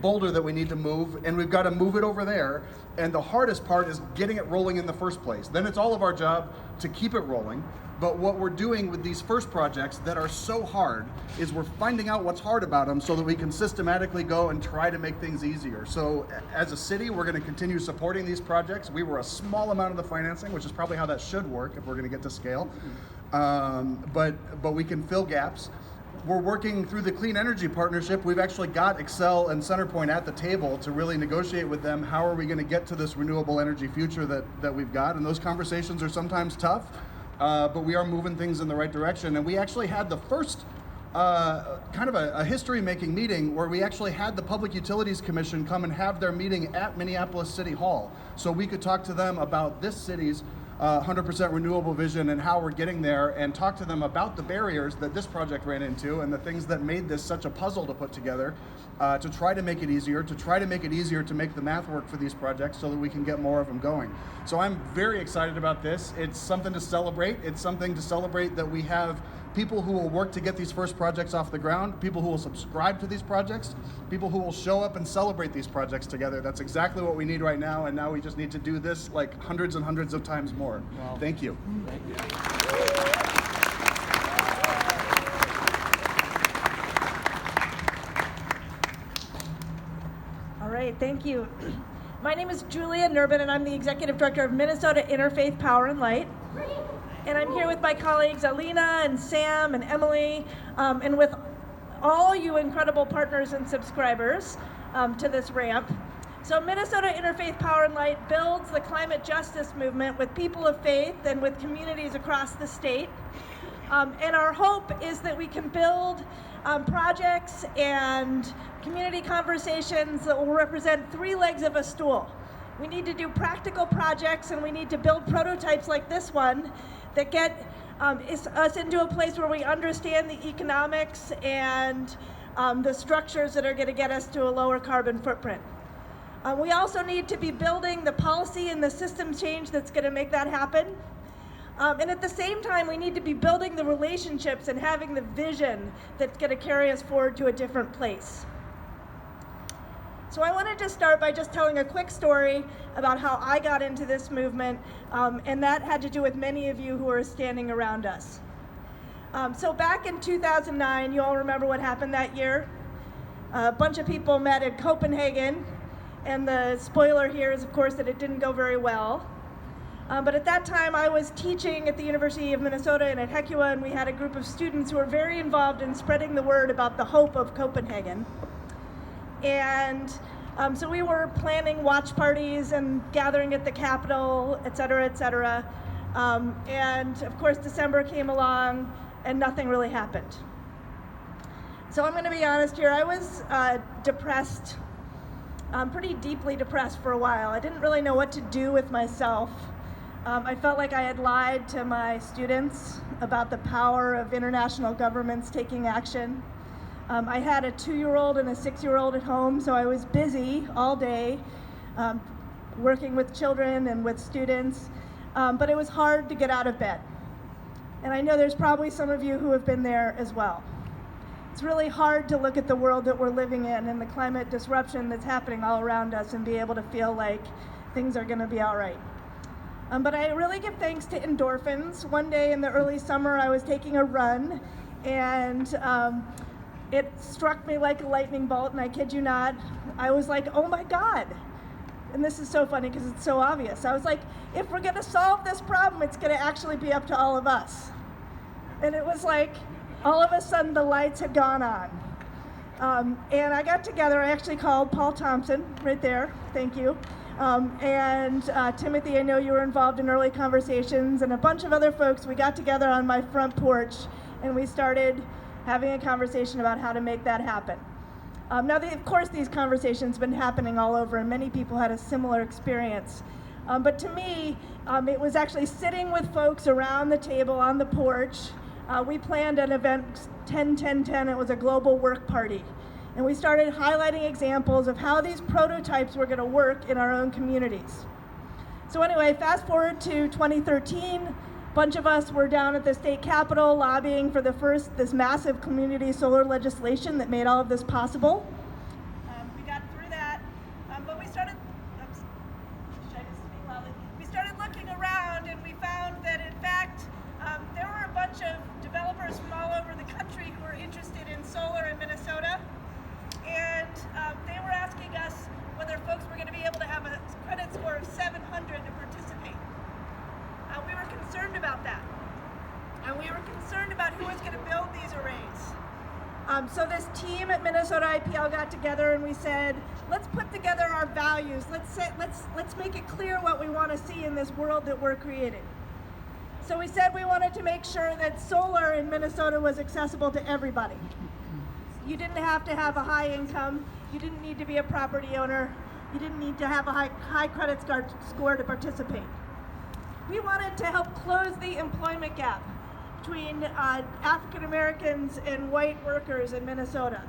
boulder that we need to move, and we've got to move it over there. And the hardest part is getting it rolling in the first place. Then it's all of our job to keep it rolling. But what we're doing with these first projects that are so hard is we're finding out what's hard about them so that we can systematically go and try to make things easier. So as a city, we're going to continue supporting these projects. We were a small amount of the financing, which is probably how that should work if we're going to get to scale. But we can fill gaps. We're working through the Clean Energy Partnership. We've actually got Excel and Centerpoint at the table to really negotiate with them. How are we going to get to this renewable energy future that we've got? And those conversations are sometimes tough. But we are moving things in the right direction. And we actually had the first kind of a history-making meeting where we actually had the Public Utilities Commission come and have their meeting at Minneapolis City Hall. So we could talk to them about this city's 100% renewable vision and how we're getting there, and talk to them about the barriers that this project ran into and the things that made this such a puzzle to put together, to try to make it easier, to make the math work for these projects so that we can get more of them going. So I'm very excited about this. It's something to celebrate. It's something to celebrate that we have people who will work to get these first projects off the ground, people who will subscribe to these projects, people who will show up and celebrate these projects together. That's exactly what we need right now, and now we just need to do this like hundreds and hundreds of times more. Wow. Thank you. Thank you. All right, thank you. My name is Julia Nerbonne, and I'm the Executive Director of Minnesota Interfaith Power Light. And I'm here with my colleagues Alina and Sam and Emily, and with all you incredible partners and subscribers to this ramp. So Minnesota Interfaith Power Light builds the climate justice movement with people of faith and with communities across the state. And our hope is that we can build projects and community conversations that will represent three legs of a stool. We need to do practical projects, and we need to build prototypes like this one that get us into a place where we understand the economics and the structures that are going to get us to a lower carbon footprint. We also need to be building the policy and the system change that's going to make that happen. And at the same time, we need to be building the relationships and having the vision that's going to carry us forward to a different place. So I wanted to start by just telling a quick story about how I got into this movement, and that had to do with many of you who are standing around us. So back in 2009, you all remember what happened that year? A bunch of people met in Copenhagen, and the spoiler here is, of course, that it didn't go very well. But at that time, I was teaching at the University of Minnesota and at Hecua, and we had a group of students who were very involved in spreading the word about the hope of Copenhagen. And so we were planning watch parties and gathering at the Capitol, et cetera, et cetera. And of course, December came along and nothing really happened. So I'm going to be honest here, I was depressed, pretty deeply depressed for a while. I didn't really know what to do with myself. I felt like I had lied to my students about the power of international governments taking action. I had a 2-year-old and a 6-year-old at home, so I was busy all day working with children and with students, but it was hard to get out of bed. And I know there's probably some of you who have been there as well. It's really hard to look at the world that we're living in and the climate disruption that's happening all around us and be able to feel like things are going to be all right. But I really give thanks to endorphins. One day in the early summer, I was taking a run, and it struck me like a lightning bolt, and I kid you not, I was like, oh my God. And this is so funny because it's so obvious. I was like, if we're going to solve this problem, it's going to actually be up to all of us. And it was like, all of a sudden the lights had gone on. And I got together, I actually called Paul Thompson, right there, thank you. And Timothy, I know you were involved in early conversations, and a bunch of other folks. We got together on my front porch, and we started having a conversation about how to make that happen. Now, of course, these conversations have been happening all over, and many people had a similar experience. But to me, it was actually sitting with folks around the table on the porch. We planned an event, 10-10-10. It was a global work party. And we started highlighting examples of how these prototypes were going to work in our own communities. So anyway, fast forward to 2013. A bunch of us were down at the state capitol lobbying for this massive community solar legislation that made all of this possible. We got So this team at Minnesota IPL got together and we said, let's put together our values. Let's make it clear what we want to see in this world that we're creating. So we said we wanted to make sure that solar in Minnesota was accessible to everybody. You didn't have to have a high income. You didn't need to be a property owner. You didn't need to have a high credit score to participate. We wanted to help close the employment gap between African Americans and white workers in Minnesota.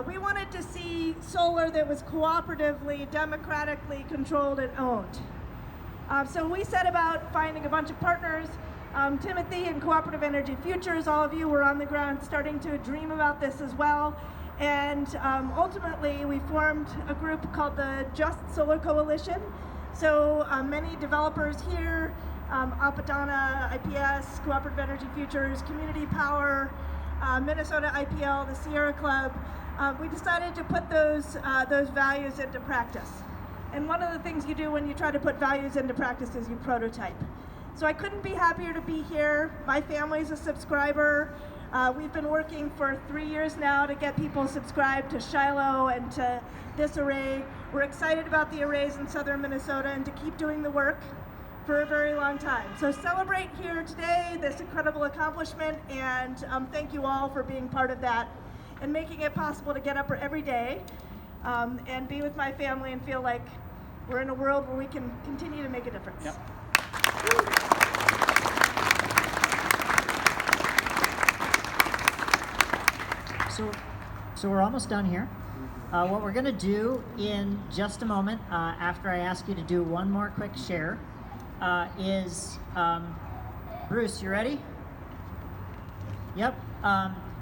We wanted to see solar that was cooperatively, democratically controlled and owned. So we set about finding a bunch of partners. Timothy and Cooperative Energy Futures, all of you were on the ground starting to dream about this as well. And ultimately, we formed a group called the Just Solar Coalition. So many developers here, Apadana, IPS, Cooperative Energy Futures, Community Power, Minnesota IPL, the Sierra Club, we decided to put those values into practice. And one of the things you do when you try to put values into practice is you prototype. So I couldn't be happier to be here. My family's a subscriber. We've been working for 3 years now to get people subscribed to Shiloh and to this array. We're excited about the arrays in southern Minnesota and to keep doing the work for a very long time. So celebrate here today this incredible accomplishment, and thank you all for being part of that and making it possible to get up every day and be with my family and feel like we're in a world where we can continue to make a difference. Yep. So we're almost done here. What we're going to do in just a moment, after I ask you to do one more quick share, is Bruce, you ready? Yep.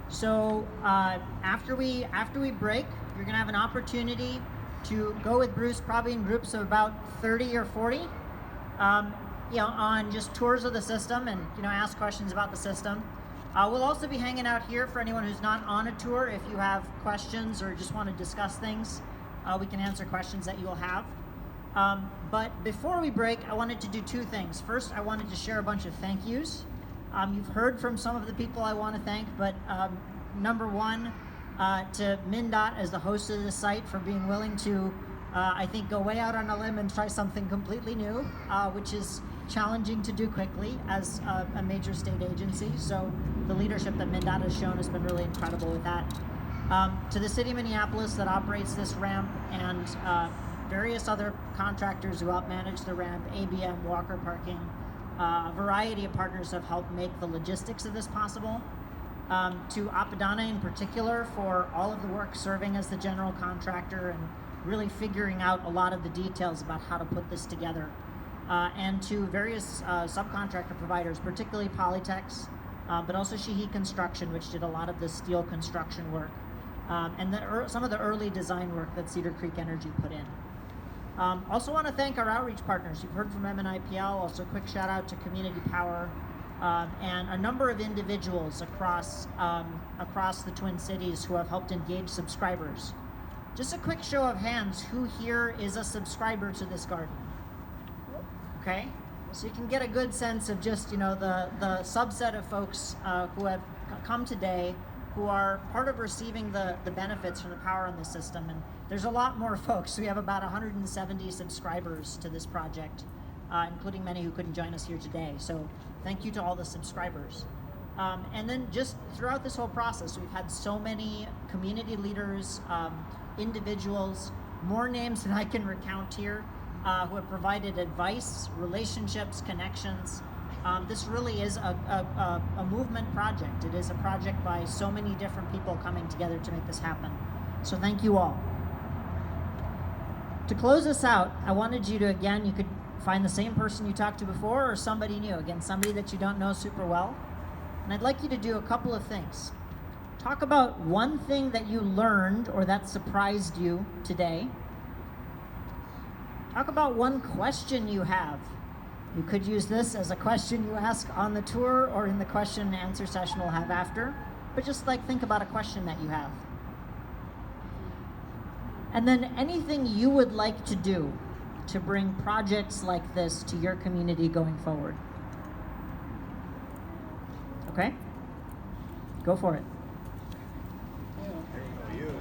So after we break, you're going to have an opportunity to go with Bruce, probably in groups of about 30 or 40, on just tours of the system and ask questions about the system. We'll also be hanging out here for anyone who's not on a tour. If you have questions or just want to discuss things, we can answer questions that you'll have. But before we break, I wanted to do two things. First, I wanted to share a bunch of thank yous. You've heard from some of the people I want to thank, but number one, to MnDOT as the host of this site for being willing to, I think, go way out on a limb and try something completely new, which is challenging to do quickly as a major state agency. So the leadership that MnDOT has shown has been really incredible with that. To the city of Minneapolis that operates this ramp and various other contractors who help manage the ramp, ABM, Walker Parking, a variety of partners have helped make the logistics of this possible. To Apadana in particular for all of the work serving as the general contractor and really figuring out a lot of the details about how to put this together. And to various subcontractor providers, particularly Polytex, but also Sheehy Construction, which did a lot of the steel construction work, and some of the early design work that Cedar Creek Energy put in. Also want to thank our outreach partners. You've heard from MN IPL, also a quick shout out to Community Power, and a number of individuals across the Twin Cities who have helped engage subscribers. Just a quick show of hands, who here is a subscriber to this garden? Okay, so you can get a good sense of just the subset of folks who have come today, who are part of receiving the benefits from the power in the system. And there's a lot more folks. We have about 170 subscribers to this project, including many who couldn't join us here today. So thank you to all the subscribers. And then just throughout this whole process, we've had so many community leaders, individuals, more names than I can recount here, who have provided advice, relationships, connections. This really is a movement project. It is a project by so many different people coming together to make this happen. So thank you all. To close us out, I wanted you to, again, you could find the same person you talked to before or somebody new. Again, somebody that you don't know super well. And I'd like you to do a couple of things. Talk about one thing that you learned or that surprised you today. Talk about one question you have. You could use this as a question you ask on the tour or in the question and answer session we'll have after. But just think about a question that you have. And then anything you would like to do to bring projects like this to your community going forward. Okay? Go for it.